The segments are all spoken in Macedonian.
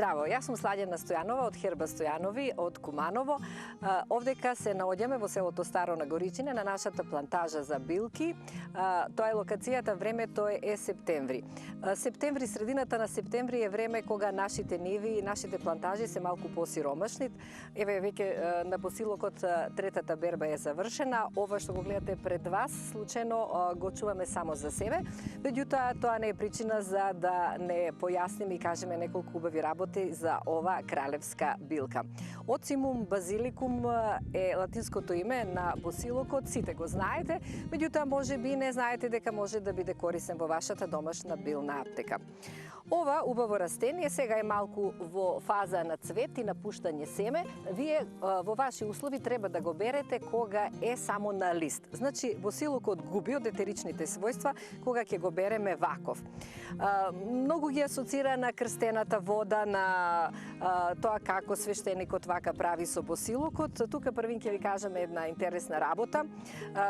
Здраво, јас сум Сладјана Стојанова од Херба Стојанови од Куманово. Овдека се наоѓаме во селото Старо Нагоричине на нашата плантажа за билки. Тоа е локацијата, времето е септември. Септември, средината на септември е време кога нашите ниви и нашите плантажи се малку посиромашни. Еве веќе на посилокот третата берба е завршена. Ова што го гледате пред вас, случајно го чуваме само за себе. Меѓутоа, тоа не е причина за да не појасниме и кажеме неколку убави работи за ова кралевска билка. Оцимум базиликум е латинското име на босилокот, сите го знаете, меѓутоа можеби не знаете дека може да биде корисен во вашата домашна билна аптека. Ова убаво растение сега е малку во фаза на цвет и на пуштање семе. Вие во ваши услови треба да го берете кога е само на лист. Значи, босилокот губи од етеричните својства кога ќе го береме ваков. Многу ги асоцира на крстената вода, на тоа како свештеникот вака прави со босилокот. Тука првин ќе ви кажам една интересна работа.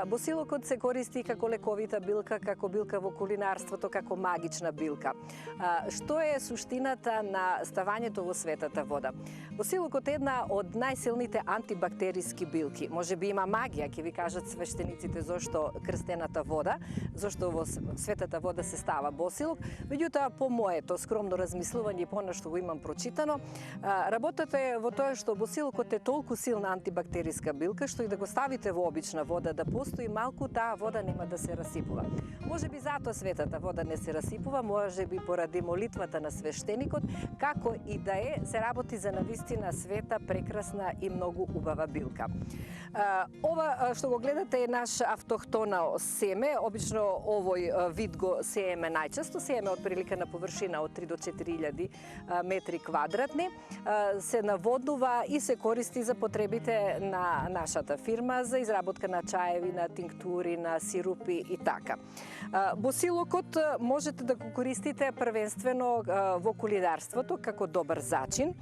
Босилокот се користи како лековита билка, како билка во кулинарството, како магична билка. Што е суштината на ставањето во светата вода? Босилокот е една од најсилните антибактериски билки. Може би има магија, ќе ви кажат свештениците зошто крстената вода, зошто во светата вода се става босилок. Меѓутоа, по моето скромно размислување и понешто го имам прочитано, работата е во тоа што босилокот е толку силна антибактериска билка, што и да го ставите во обична вода да постои малку, таа вода нема да се расипува. Може би затоа светата вода не се расипува, може би поради молитвата на свештеникот, како и да е, се работи за навистина света, прекрасна и многу убава билка. Ова што го гледате е наш автохтоно семе. Обично овој вид го сееме најчесто. Сееме од прилика на површина од 3 до 4000 метри квадратни. Се наводнува и се користи за потребите на нашата фирма за изработка на чаеви, на тинктури, на сирупи и така. Босилокот можете да го користите првенствено во кулинарството како добар зачин.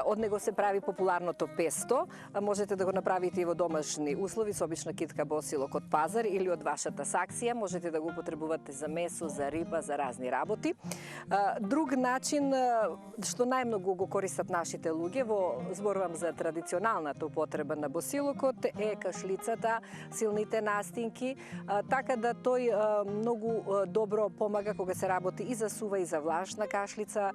Од него се прави популарното песто. Можете да го направите и во домашни услови со обична китка босилок од пазар или од вашата саксија. Можете да го употребувате за месо, за риба, за разни работи. Друг начин што најмногу го користат нашите луѓе, зборувам за традиционалната употреба на босилокот, е кашлицата, силните настинки, така да тој многу добро помага кога се работи и за сува и за влашна кашлица,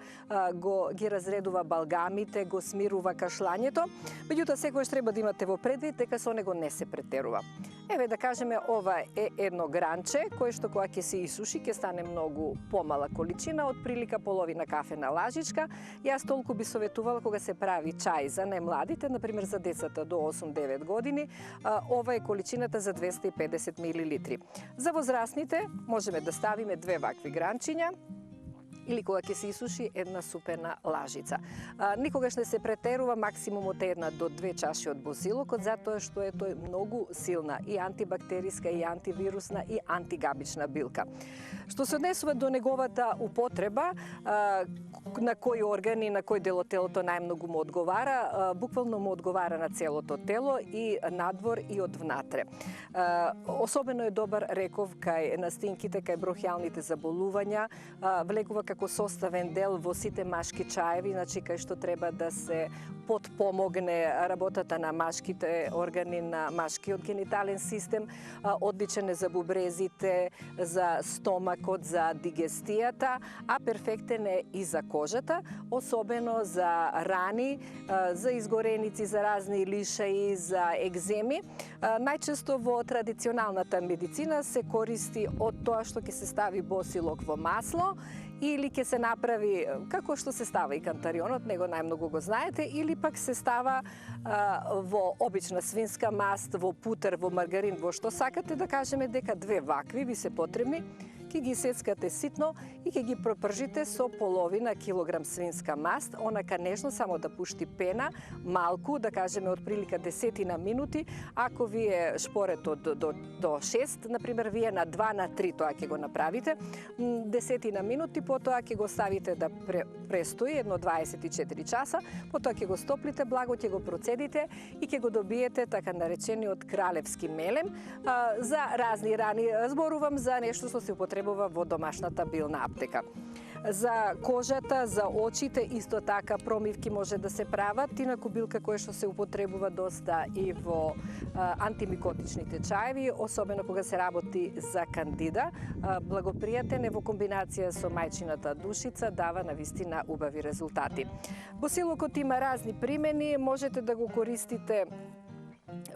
ги разредува балгамите, го смирува кашлањето. Меѓутоа, секогаш треба да имате во предвид дека со него не се претерува. Еве да кажеме, ова е едно гранче, кое што кога ќе се исуши, ќе стане многу помала количина, од прилика половина кафена лажичка. Јас толку би советувала кога се прави чај за најмладите, например за децата до 8-9 години, ова е количината за 250 мл. За возрастните можеме да ставиме 2 вакви гранчиња, или кога ќе се исуши една супена лажица. Никогаш не се претерува, максимумот е 1 до 2 чаши од босилокот, затоа што е тој многу силна и антибактериска, и антивирусна, и антигабична билка. Што се однесува до неговата употреба, на кој органи, на кој дел од телото најмногу му одговара, буквално му одговара на целото тело и надвор и од внатре. Особено е добар, реков, кај настинките, кај брохијалните заболувања, влегува како составен дел во сите машки чаеви, значи кај што треба да се подпомогне работата на машките органи, на машкиот генитален систем, одличен е за бубрезите, за стомакот, за дигестијата, а перфектен е и за кожата, особено за рани, за изгореници, за разни лишаи, за екземи. Најчесто во традиционалната медицина се користи од тоа што ќе се стави босилок во масло, или ќе се направи, како што се става и кантарионот, него најмногу го знаете, или пак се става во обична свинска маст, во путер, во маргарин, во што сакате, да кажеме дека 2 вакви ви се потребни, ќе ги сецкате ситно и ќе ги пропржите со половина килограм свинска маст, онака нежно, само да пушти пена, малку, да кажеме од прилика 10 минути. Ако ви е шпоретот до 6, например, вие на 2 на 3 тоа ќе го направите, 10 минути, потоа ќе го ставите да престои едно 24 часа, потоа ќе го стоплите благо, ќе го процедите и ќе го добиете така наречениот кралевски мелем за разни рани. Зборувам за нешто што се употребува во домашната билна аптека. За кожата, за очите, исто така промивки може да се прават. Инаку билка која што се употребува доста и во антимикотичните чаеви, особено кога се работи за кандида. Благопријатен е во комбинација со мајчината душица, дава навистина убави резултати. Босилокот има разни примени, можете да го користите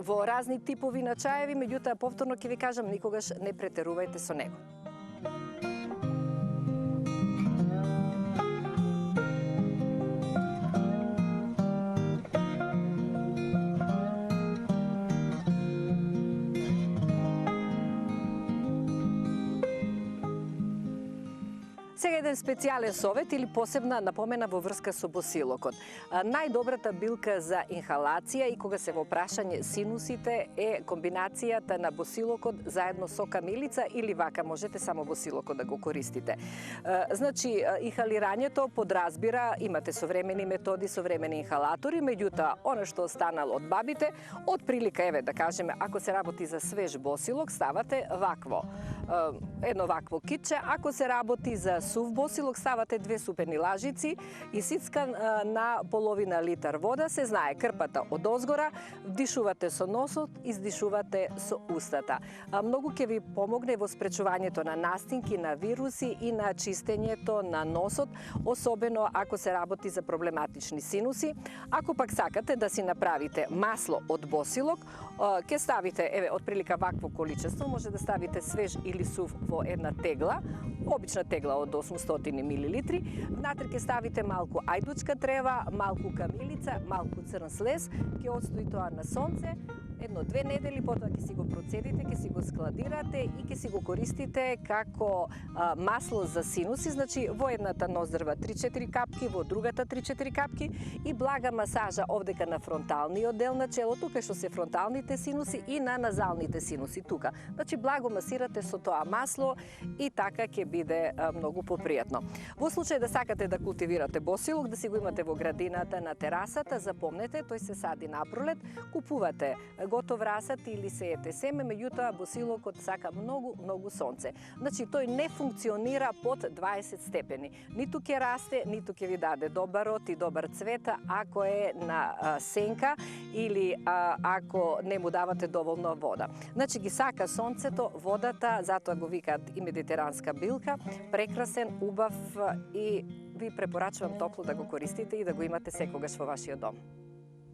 во разни типови на чаеви, меѓутоа повторно ќе ви кажам, никогаш не претерувајте со него. Сега еден специјален совет или посебна напомена во врска со босилокот. Најдобрата билка за инхалација и кога се во прашање синусите е комбинацијата на босилокот заедно со камилица или вака можете само босилокот да го користите. Значи, инхалирањето подразбира, имате современи методи, современи инхалатори, меѓутоа, она што останало од бабите, од прилика, еве да кажеме, ако се работи за свеж босилок, ставате вакво. Едно вакво китче, ако се работи за сув босилок, ставате 2 супени лажици и сицкан на половина литар вода, се знае крпата од озгора, вдишувате со носот, издишувате со устата. Многу ќе ви помогне во спречувањето на настинки, на вируси и на чистењето на носот, особено ако се работи за проблематични синуси. Ако пак сакате да си направите масло од босилок, ќе ставите, еве, отприлика вакво количество, може да ставите свеж или сув во една тегла, обична тегла од 800 мл. Внатре ќе ставите малку ајдучка трева, малку камилица, малку црн слез, ќе отстои тоа на сонце, 1-2 недели, потоа ќе си го процедите, ќе си го складирате и ќе си го користите како масло за синуси, значи во едната ноздрва 3-4 капки, во другата 3-4 капки и блага масажа овдека на фронталниот дел на челото, кај што се фронталните синуси и на назалните синуси тука. Значи благо масирате со тоа масло и така ќе биде многу попријатно. Во случај да сакате да култивирате босилок, да си го имате во градината, на терасата, запомнете, тој се сади напролет, купувате готов расад или сеете семе, меѓутоа босилокот сака многу сонце. Значи тој не функционира под 20 степени. Ниту ќе расте, ниту ќе ви даде добар род и добар цвет ако е на сенка или ако не му давате доволно вода. Значи ги сака сонцето, водата, затоа го викаат и медитеранска билка, прекрасен, убав и ви препорачувам топло да го користите и да го имате секогаш во вашиот дом.